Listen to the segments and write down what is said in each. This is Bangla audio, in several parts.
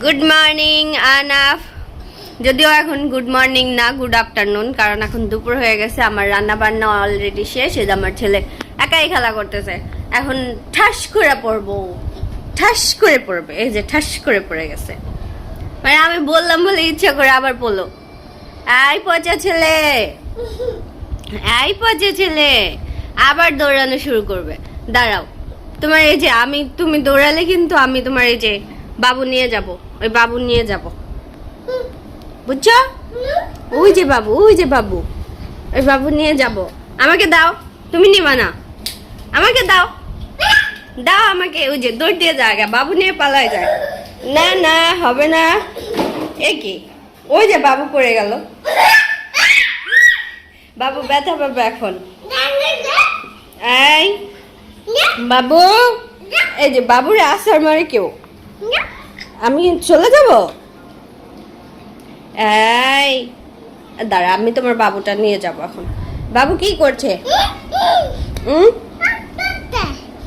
Good morning আনাফ। যদিও এখন গুড মর্নিং না, গুড আফটারনুন, কারণ এখন দুপুর হয়ে গেছে। আমার রান্না বান্না অলরেডি শেষ। এই যে আমার ছেলে একাই খেলা করতেছে। এখন ঠাস করে পড়বো, ঠাস করে পড়বে। এই যে ঠাস করে পড়ে গেছে, মানে আমি বললাম বলে ইচ্ছা করে আবার পড়লো। এই পচা ছেলে, এই পচা ছেলে আবার দৌড়ানো শুরু করবে। দাঁড়াও, তোমার এই যে তুমি দৌড়ালে কিন্তু আমি তোমার এই যে বাবু নিয়ে যাব, ওই বাবু নিয়ে যাব, বুঝছো? ওই যে বাবু, ওই যে বাবু, ওই বাবু নিয়ে যাব। আমাকে দাও, তুমি নিবা না? আমাকে দাও, দাও আমাকে। ওই যে দৌড় দিয়ে যায়, বাবু নিয়ে পালায় যায়। না না, হবে না। এ কি, ওই যে বাবু পড়ে গেল। বাবু ব্যথা পাবে এখন। এই বাবু, এই যে বাবুরে আসার মানে কেউ, আমি চলে যাব। এই দাঁড়া, আমি তোমার বাবুটা নিয়ে যাব এখন। বাবু কি করছে?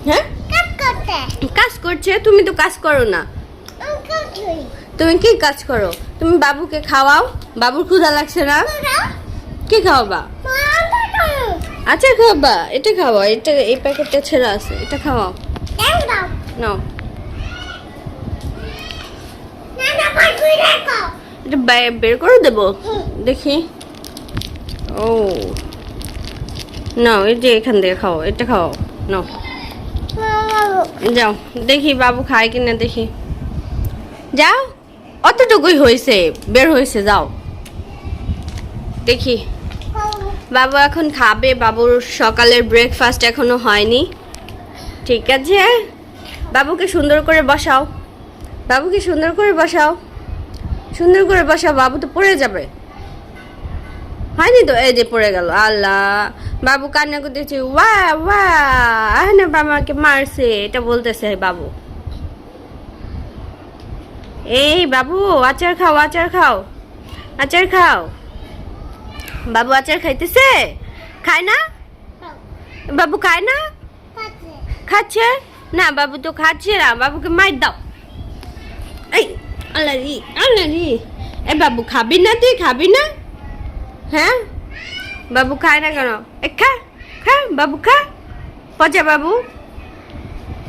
হ্যাঁ, কাজ করছে। তুমি তো কাজ করো না। তুমি কি কাজ করো? তুমি বাবুকে খাওয়াও। বাবুর ক্ষুধা লাগছে না? কি খাওয়াবা? আচ্ছা খাওয়াবা, এটা খাওয়া। এটা এই প্যাকেটটা ছেঁড়া আছে, এটা খাওয়াও। নাও, এটা বের করে দেবো, দেখি। ও নাও, এই যে এখান থেকে খাও, এটা খাও। নাও, যাও দেখি বাবু খায় কিনা দেখি। যাও, অতটুকুই হয়েছে, বের হয়েছে, যাও দেখি। বাবু এখন খাবে। বাবুর সকালের ব্রেকফাস্ট এখনো হয়নি। ঠিক আছে, বাবুকে সুন্দর করে বসাও, বাবুকে সুন্দর করে বসাও, সুন্দর করে বসাও। বাবু তো পড়ে যাবে। হয়নি তো, এই যে পড়ে গেল। আল্লাহ, বাবু কান্না করতেছে, ওয়া ওয়া, না আমাকে মারছে, এটা বলতেছে বাবু। এই বাবু, আচার খাও, আচার খাও, আচার খাও। বাবু আচার খাইতেছে? খায় না? বাবু খায় না? খাচ্ছে না? বাবু তো খাচ্ছে না। বাবুকে মার দাও। এই আল্লাহ রি, আল্লাহ রি। এ বাবু খাবি না? তুই খাবি না? হ্যাঁ, বাবু খায় না কেন? এ খা, খা বাবু, খা। পচা বাবু,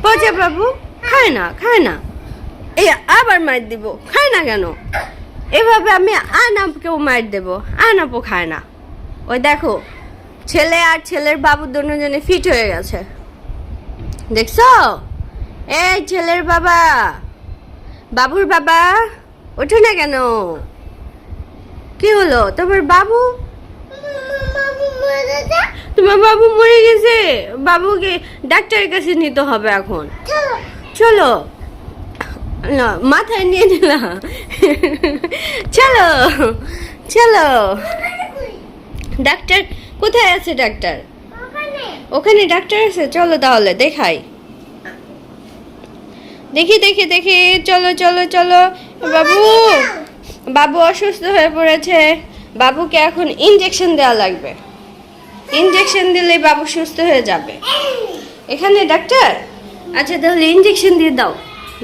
পচা বাবু খায় না, খায় না। এই আবার মার দিব। খায় না কেন? এভাবে আমি আনাপকেও মার দেবো, আনাপও খায় না। ওই দেখো, ছেলে আর ছেলের বাবু দুজনে ফিট হয়ে গেছে, দেখছো? এই ছেলের বাবা, বাবুর বাবা, ওঠো না কেন? কি হলো তোমার বাবু? তোমার বাবু মরে গেছে। বাবুকে ডাক্তারের কাছে নিতে হবে এখন। চলো না, মাথায় নিয়ে নিলাম। চলো চলো। ডাক্তার কোথায় আছে? ডাক্তার ওখানে ডাক্তার আছে। চলো তাহলে দেখাই, দেখি দেখি দেখি। চলো চলো চলো। বাবু, বাবু অসুস্থ হয়ে পড়েছে। বাবুকে এখন ইনজেকশন দেওয়া লাগবে। ইনজেকশন দিলে বাবু সুস্থ হয়ে যাবে। এখানে ডাক্তার? আচ্ছা তাহলে ইনজেকশন দিয়ে দাও।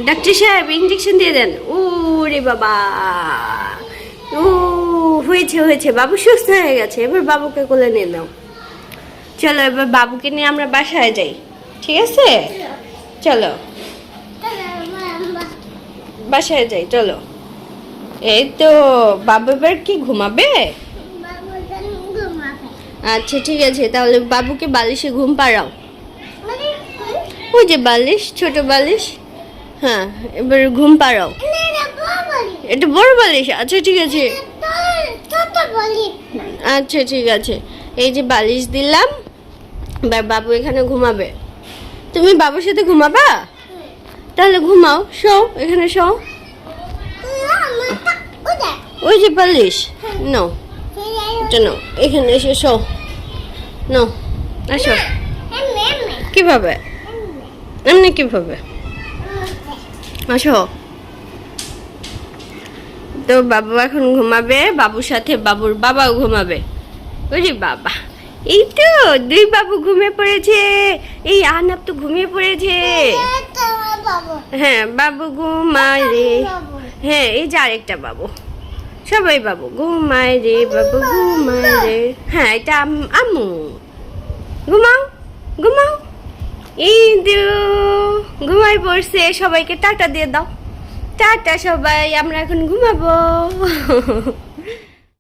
ডাক্তার সাহেব ইনজেকশন দিয়ে দেন। ওরে বাবা, ও হয়েছে হয়েছে, বাবু সুস্থ হয়ে গেছে। এবার বাবুকে কোলে নিয়ে নাও। চলো এবার বাবুকে নিয়ে আমরা বাসায় যাই, ঠিক আছে? চলো বাসায় যাই, চলো। এই তো বাবু এবার কি ঘুমাবে? আচ্ছা ঠিক আছে, তাহলে বাবুকে বালিশে ঘুম পাড়াও। ওই যে বালিশ, ছোট বালিশ। হ্যাঁ, এবার ঘুম পাড়াও। এটা বড় বালিশ? আচ্ছা ঠিক আছে, আচ্ছা ঠিক আছে। এই যে বালিশ দিলাম, এবার বাবু এখানে ঘুমাবে। তুমি বাবুর সাথে ঘুমাবা? তাহলে ঘুমাও, শো এখানে, শো। ওই যে বালিশ, নাও এটা নাও, এখানে এসে শো। নাও, আসো। কিভাবে? এমনি কিভাবে? আসো। তো বাবু এখন ঘুমাবে, বাবুর সাথে বাবুর বাবাও ঘুমাবে। ওরে বাবা, এই তো দুই বাবু ঘুমিয়ে পড়েছে। এই আনাপ তো ঘুমিয়ে পড়েছে। হ্যাঁ, বাবু ঘুমায় রে। হ্যাঁ এই যে আরেকটা বাবু, সবাই বাবু ঘুমায় রে বাবু ঘুমায় রে। হ্যাঁ এটা আম্মু, ঘুমাও ঘুমাও। ইদু ঘুমাই পড়ছে, সবাইকে টাটা দিয়ে দাও। টাটা সবাই, আমরা এখন ঘুমাবো।